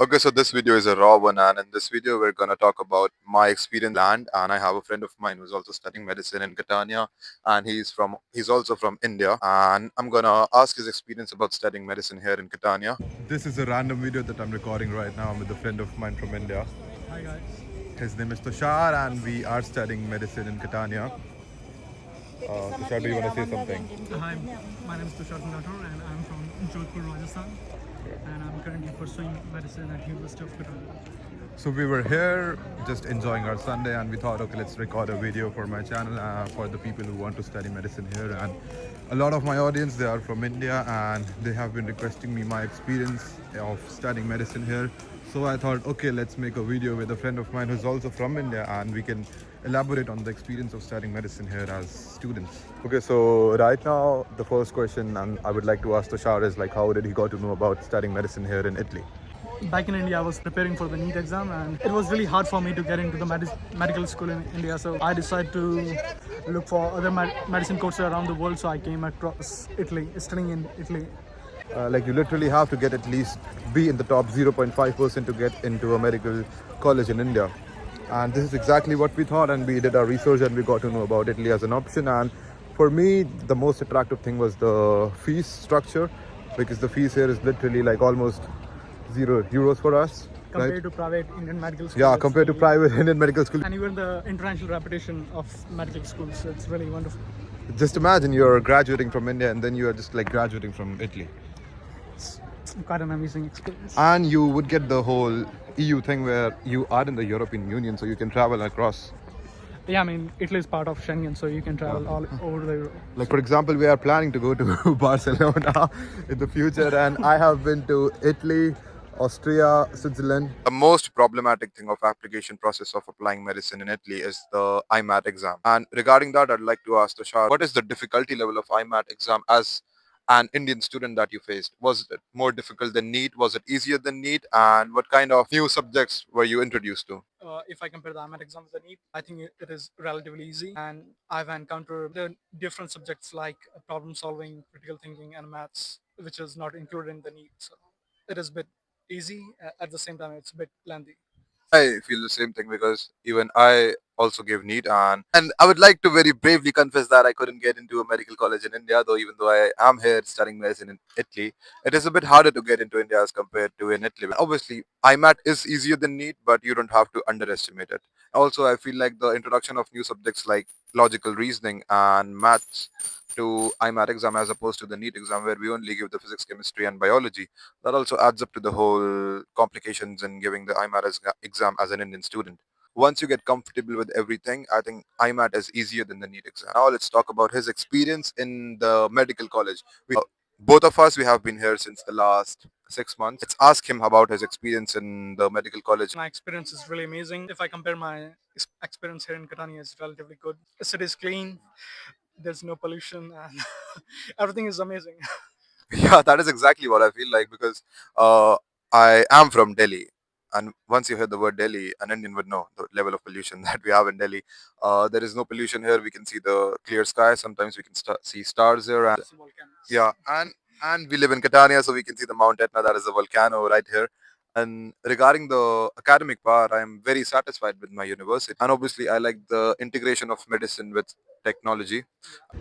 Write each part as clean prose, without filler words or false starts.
Okay, so this video is a raw one, and in this video, we're gonna talk about my experience land. And I have a friend of mine who's also studying medicine in Catania, and he's also from India. And I'm gonna ask his experience about studying medicine here in Catania. This is a random video that I'm recording right now. I'm with a friend of mine from India. Hi guys. His name is Tushar, and we are studying medicine in Catania. Tushar, do you want to say something? Hi, my name is Tushar Rathore and I'm from Jodhpur, Rajasthan, and I'm currently pursuing medicine at University of Catania. So we were here just enjoying our Sunday, and we thought, okay, let's record a video for my channel for the people who want to study medicine here. And a lot of my audience, they are from India, and they have been requesting me my experience of studying medicine here. So I thought, okay, let's make a video with a friend of mine who's also from India, and we can elaborate on the experience of studying medicine here as students. Okay, so right now the first question I would like to ask Tushar is like, how did he got to know about studying medicine here in Italy? Back in India, I was preparing for the NEET exam, and it was really hard for me to get into the medical school in India. So I decided to look for other medicine courses around the world. So I came across Italy, studying in Italy. Like you literally have to get at least be in the top 0.5% to get into a medical college in India. And this is exactly what we thought, and we did our research and we got to know about Italy as an option. And for me, the most attractive thing was the fees structure, because the fees here is literally like almost €0 for us. Compared Right? to private Indian medical schools. Yeah, compared to private Indian medical school. And even the international reputation of medical schools, it's really wonderful. Just imagine you're graduating from India and then you are just like graduating from Italy. It's quite an amazing experience. And you would get the whole EU thing where you are in the European Union, so you can travel across. Yeah, I mean, Italy is part of Schengen, so you can travel all over the Europe. Like, for example, we are planning to go to Barcelona in the future, and I have been to Italy, Austria, Switzerland. The most problematic thing of application process of applying medicine in Italy is the IMAT exam. And regarding that, I'd like to ask Tushar, what is the difficulty level of IMAT exam as an Indian student that you faced? Was it more difficult than NEET? Was it easier than NEET? And what kind of new subjects were you introduced to? If I compare the IMAT exam with the NEET, I think it is relatively easy, and I've encountered the different subjects like problem solving, critical thinking, and maths, which is not included in the NEET. So it is a bit easy. At the same time, it's a bit lengthy. I feel the same thing because even I also gave NEET, and I would like to very bravely confess that I couldn't get into a medical college in India, though even though I am here studying medicine in Italy, it is a bit harder to get into India as compared to in Italy. Obviously, IMAT is easier than NEET, but you don't have to underestimate it. Also, I feel like the introduction of new subjects like logical reasoning and maths to IMAT exam as opposed to the NEET exam where we only give the physics, chemistry and biology, that also adds up to the whole complications in giving the IMAT exam as an Indian student. Once you get comfortable with everything, I think IMAT is easier than the NEET exam. Now let's talk about his experience in the medical college. Both of us, we have been here since the last 6 months. Let's ask him about his experience in the medical college. My experience is really amazing. If I compare my experience here in Catania, it's relatively good. The city is clean. There's no pollution, and everything is amazing. Yeah, that is exactly what I feel like because I am from Delhi. And once you hear the word Delhi, an Indian would know the level of pollution that we have in Delhi. There is no pollution here. We can see the clear sky. Sometimes we can see stars here. And yeah, and we live in Catania, so we can see the Mount Etna. That is a volcano right here. And regarding the academic part, I am very satisfied with my university. And obviously, I like the integration of medicine with technology.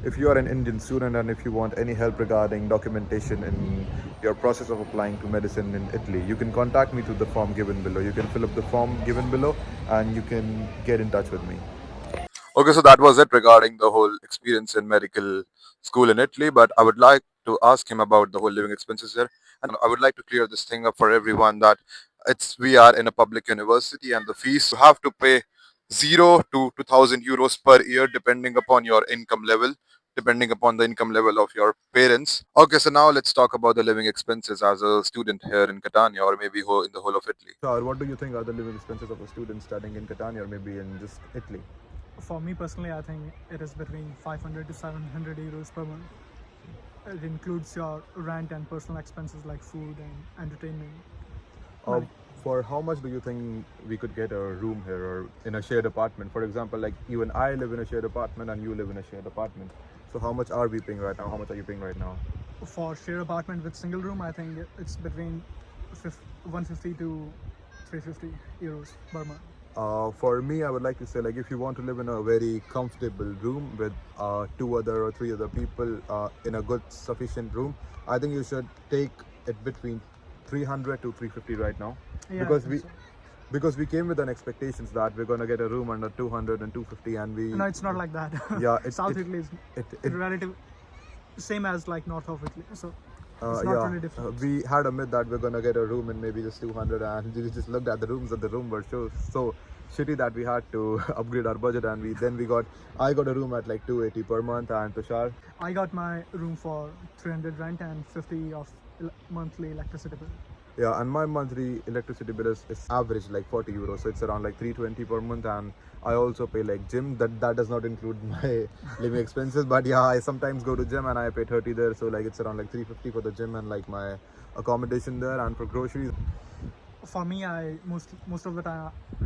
If you are an Indian student and if you want any help regarding documentation in your process of applying to medicine in Italy, you can contact me through the form given below. You can fill up the form given below and you can get in touch with me. Okay, so that was it regarding the whole experience in medical school in Italy. But I would like to ask him about the whole living expenses there. And I would like to clear this thing up for everyone that we are in a public university and the fees you have to pay 0 to €2,000 per year depending upon your income level, depending upon the income level of your parents. Okay, so now let's talk about the living expenses as a student here in Catania or maybe in the whole of Italy. Sir, what do you think are the living expenses of a student studying in Catania or maybe in just Italy? For me personally, I think it is between 500 to 700 euros per month. It includes your rent and personal expenses like food and entertainment. Uh, for how much do you think we could get a room here or in a shared apartment? For example, like you and I live in a shared apartment and you live in a shared apartment. So how much are we paying right now? How much are you paying right now? For share apartment with single room, I think it's between 150 to 350 euros per month. For me, I would like to say, like, if you want to live in a very comfortable room with two other or three other people in a good, sufficient room, I think you should take it between 300 to 350 right now, Yeah, I because think we so. because we came with an expectations that we're gonna get a room under 200 and 250, and No, it's not like that. yeah, South Italy is it relative same as like north of Italy, so it's not yeah, really different. we had a myth that we're gonna get a room in maybe just 200, and we just looked at the rooms, and the room were so shitty that we had to upgrade our budget, and we got I got a room at like 280 per month, and Tushar. I got my room for 300 rent and 50 of monthly electricity bill. Yeah, and my monthly electricity bill is average like 40 euros, so it's around like 320 per month, and I also pay like gym. That does not include my living expenses, but yeah, I sometimes go to gym and I pay 30 there, so like it's around like 350 for the gym and like my accommodation there, and for groceries. For me, I most of the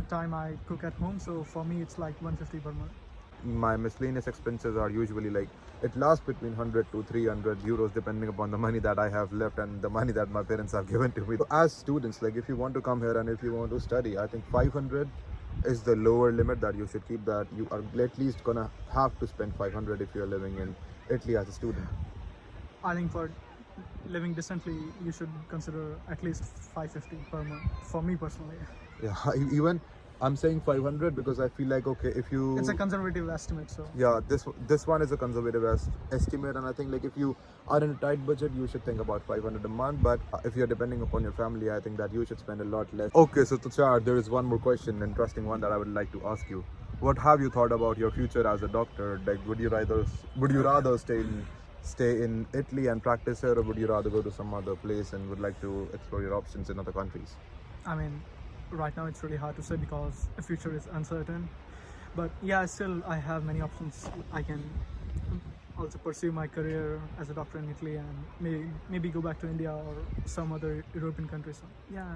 time I cook at home, so for me it's like 150 per month. My miscellaneous expenses are usually like it lasts between 100 to 300 euros depending upon the money that I have left and the money that my parents have given to me. So as students, like if you want to come here and if you want to study, I think 500 is the lower limit that you should keep, that you are at least gonna have to spend 500 if you're living in Italy as a student. I think for living decently, you should consider at least 550 per month. For me personally, Yeah, even I'm saying 500 because I feel like, okay, if it's a you conservative estimate. So yeah, this one is a conservative estimate, and I think like if you are in a tight budget, you should think about 500 a month, but if you're depending upon your family, I think that you should spend a lot less. Okay, so Tushar, there is one more question, interesting one, that I would like to ask you. What have you thought about your future as a doctor? Like, would you rather stay in Italy and practice here, or would you rather go to some other place and would like to explore your options in other countries? I mean, right now it's really hard to say because the future is uncertain. But yeah, still I have many options. I can also pursue my career as a doctor in Italy and maybe go back to India or some other European country. So yeah.